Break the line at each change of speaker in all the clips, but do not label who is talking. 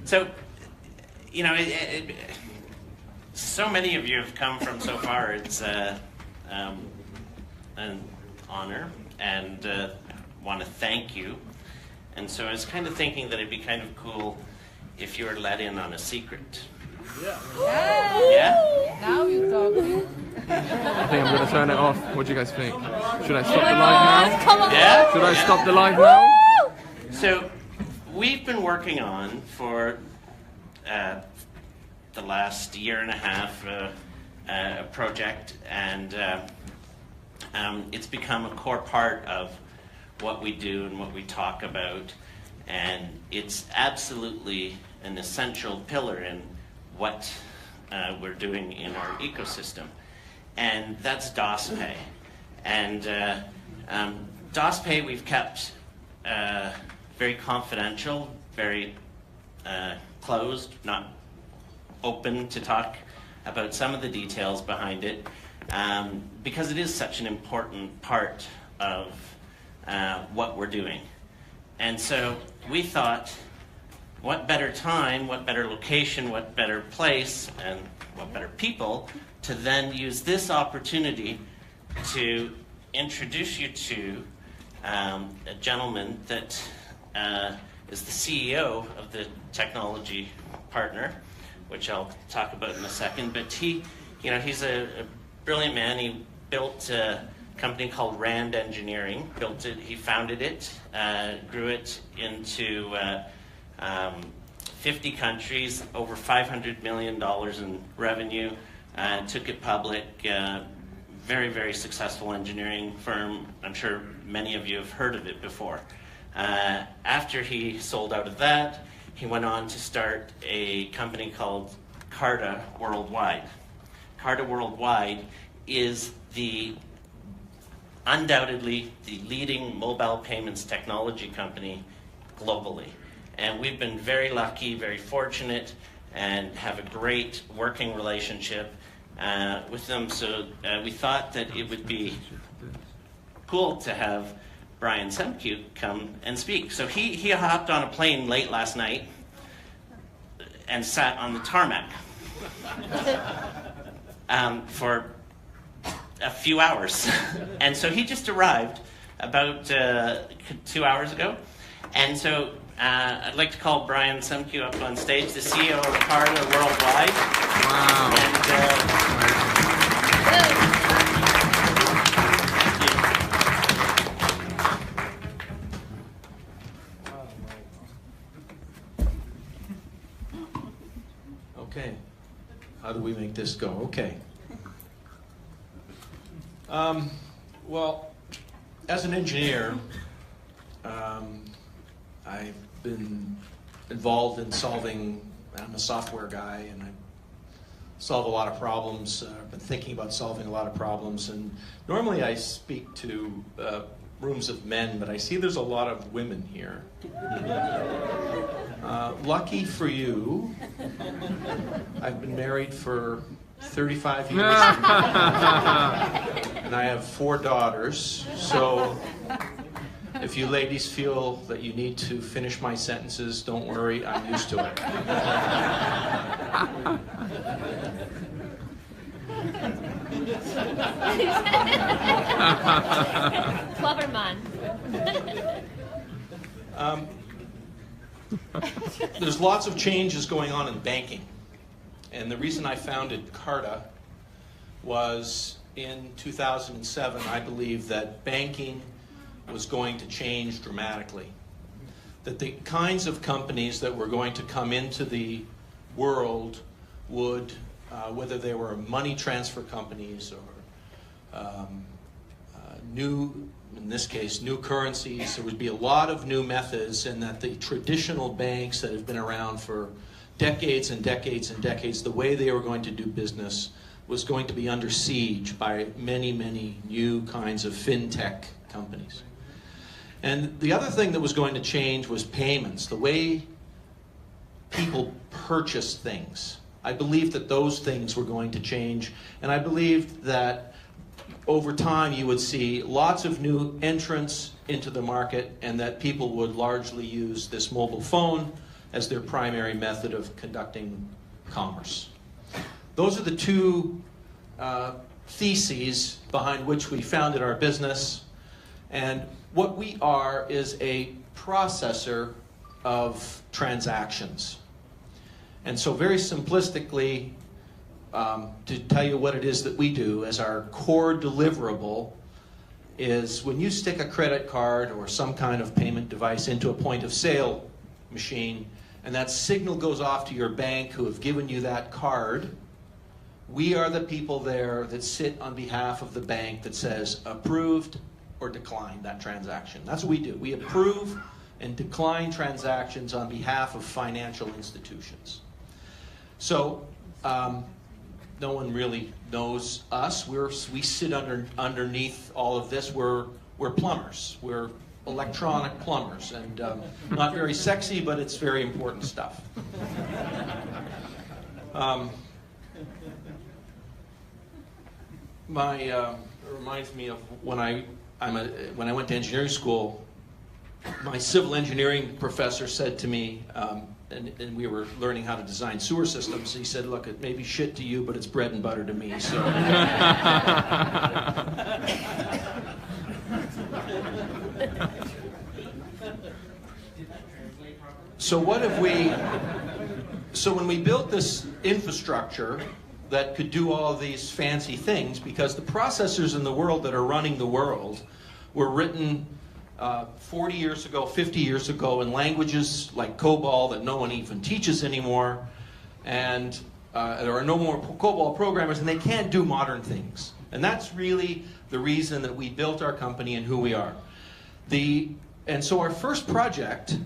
So, you know, so many of you have come from so far. It's an honor, and I want to thank you. And so I was kind of thinking that it'd be kind of cool if you were let in on a secret.
Yeah.
Yeah?
Now you're talking.
I think I'm going to turn it off. What do you guys think? Should I stop the live now?
Come on.
Yeah?
Should I stop the live now?
So we've been working on for the last year and a half a project, and it's become a core part of what we do and what we talk about, and it's absolutely an essential pillar in what we're doing in our ecosystem, and that's Daspay. And Daspay we've kept very confidential, very closed, not open to talk about some of the details behind it, because it is such an important part of what we're doing. And so we thought, what better time, what better location, what better place, and what better people to then use this opportunity to introduce you to a gentleman that is the CEO of the technology partner, which I'll talk about in a second. But he's a brilliant man. He built a company called Rand Engineering. He founded it, grew it into 50 countries, over $500 million in revenue, took it public. Very, very successful engineering firm. I'm sure many of you have heard of it before. After he sold out of that, he went on to start a company called CARTA Worldwide. CARTA Worldwide is undoubtedly the leading mobile payments technology company globally. And we've been very lucky, very fortunate, and have a great working relationship with them. So we thought that it would be cool to have Brian Semkiw come and speak. So he hopped on a plane late last night and sat on the tarmac for a few hours. And so he just arrived about 2 hours ago. And so I'd like to call Brian Semkiw up on stage, the CEO of CARTA Worldwide.
Wow.
Okay, how do we make this go? Okay. Well, as an engineer, I've been involved in I'm a software guy, and I solve a lot of problems. I've been thinking about solving a lot of problems, and normally I speak to rooms of men, but I see there's a lot of women here. Lucky for you, I've been married for 35 years, and I have 4 daughters, so if you ladies feel that you need to finish my sentences, don't worry, I'm used to it.
Clever man.
There's lots of changes going on in banking. And the reason I founded CARTA was in 2007, I believed that banking was going to change dramatically. That the kinds of companies that were going to come into the world would, whether they were money transfer companies or in this case, new currencies, there would be a lot of new methods, and that the traditional banks that have been around for decades and decades and decades, the way they were going to do business was going to be under siege by many, many new kinds of fintech companies. And the other thing that was going to change was payments, the way people purchase things. I believed that those things were going to change, and I believed that over time you would see lots of new entrants into the market, and that people would largely use this mobile phone as their primary method of conducting commerce. Those are the two theses behind which we founded our business. And what we are is a processor of transactions. And so very simplistically, to tell you what it is that we do as our core deliverable is when you stick a credit card or some kind of payment device into a point of sale machine and that signal goes off to your bank who have given you that card, we are the people there that sit on behalf of the bank that says approved or declined that transaction. That's what we do. We approve and decline transactions on behalf of financial institutions. So no one really knows us. We sit underneath all of this. We're plumbers. We're electronic plumbers, and not very sexy, but it's very important stuff. It reminds me of when I went to engineering school. My civil engineering professor said to me, and we were learning how to design sewer systems. He said, "Look, it may be shit to you, but it's bread and butter to me." So. So what have we? So when we built this infrastructure that could do all of these fancy things, because the processors in the world that are running the world were written 40 years ago, 50 years ago in languages like COBOL that no one even teaches anymore, and there are no more COBOL programmers, and they can't do modern things. And that's really the reason that we built our company and who we are. And so our first project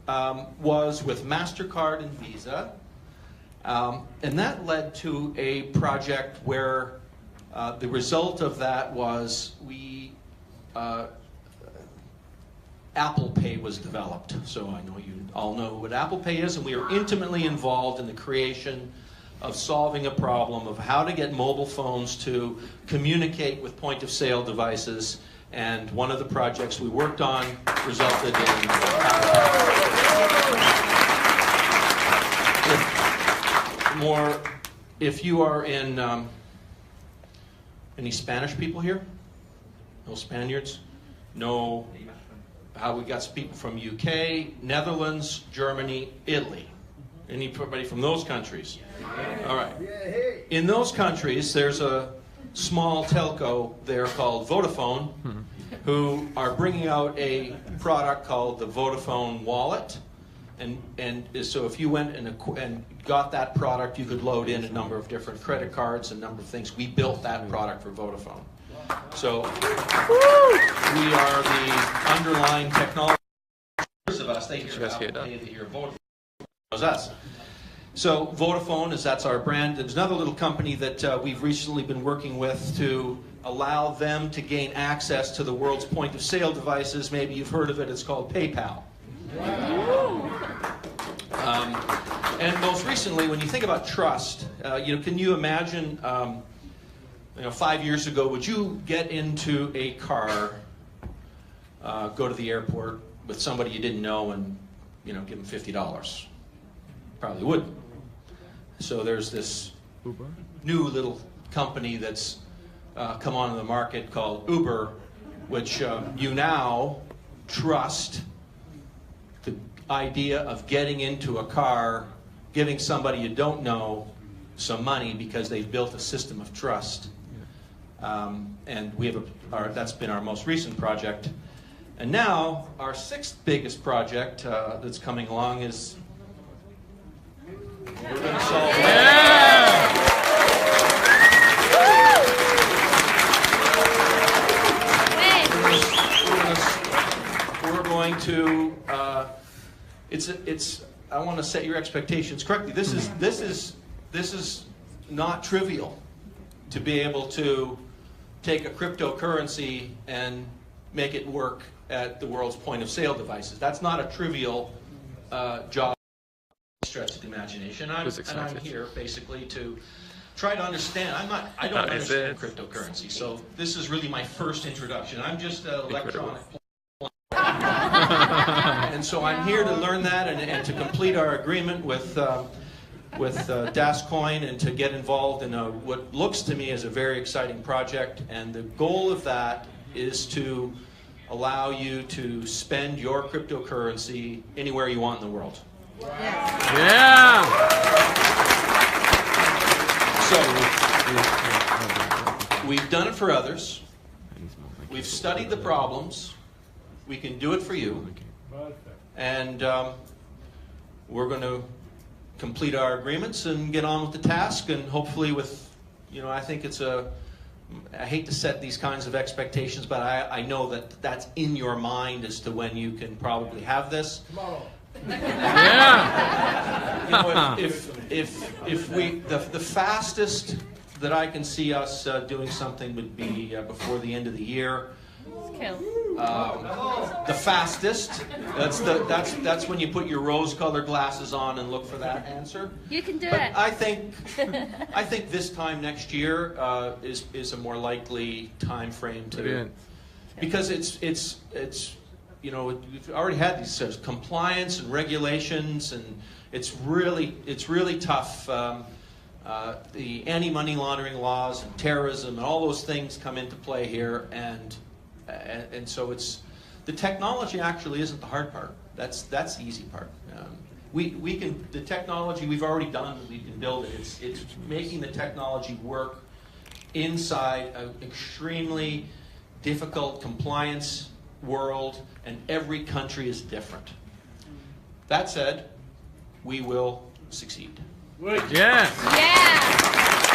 was with MasterCard and Visa, and that led to a project where the result of that was Apple Pay was developed. So I know you all know what Apple Pay is, and we are intimately involved in the creation of solving a problem of how to get mobile phones to communicate with point-of-sale devices. And one of the projects we worked on resulted in if you are in any Spanish people here? No Spaniards? No. How we got some people from UK, Netherlands, Germany, Italy. Anybody from those countries? All right. In those countries, there's a small telco there called Vodafone, who are bringing out a product called the Vodafone Wallet. And so if you went and got that product, you could load in a number of different credit cards, a number of things. We built that product for Vodafone. So we are the underlying technology of us. They hear Apple Pay, they hear Vodafone. Knows us. So Vodafone that's our brand. There's another little company that we've recently been working with to allow them to gain access to the world's point-of-sale devices. Maybe you've heard of it. It's called PayPal. And most recently, when you think about trust, can you imagine? 5 years ago, would you get into a car, go to the airport with somebody you didn't know, and give them $50? Probably wouldn't. So there's this new little company that's come onto the market called Uber, which you now trust the idea of getting into a car, giving somebody you don't know some money because they've built a system of trust. And we have that's been our most recent project. And now our sixth biggest project that's coming along is we're going to solve. We're going to. I want to set your expectations correctly. This is not trivial to be able to take a cryptocurrency and make it work at the world's point-of-sale devices. That's not a trivial job. Stretch the imagination. I'm here basically to try to understand. I don't understand cryptocurrency, so this is really my first introduction. I'm just an electronic. And so I'm here to learn that and to complete our agreement with Dascoin and to get involved in what looks to me as a very exciting project. And the goal of that is to allow you to spend your cryptocurrency anywhere you want in the world.
Yeah.
So we've done it for others. We've studied the problems. We can do it for you. And we're going to complete our agreements and get on with the task, and hopefully with, I think I hate to set these kinds of expectations, but I know that that's in your mind as to when you can probably have this.
Yeah.
If we, the fastest that I can see us doing something would be before the end of the year. The fastest. That's when you put your rose-colored glasses on and look for that answer.
You can do
But
it.
I think this time next year is a more likely time frame to.
Brilliant.
Because it's we've already had these compliance and regulations, and it's really tough. The anti-money laundering laws and terrorism and all those things come into play here, and so it's the technology actually isn't the hard part. That's the easy part. We can, the technology we've already done. We can build it. It's making the technology work inside an extremely difficult compliance world, and every country is different. That said, we will succeed.
Yeah.
Yeah.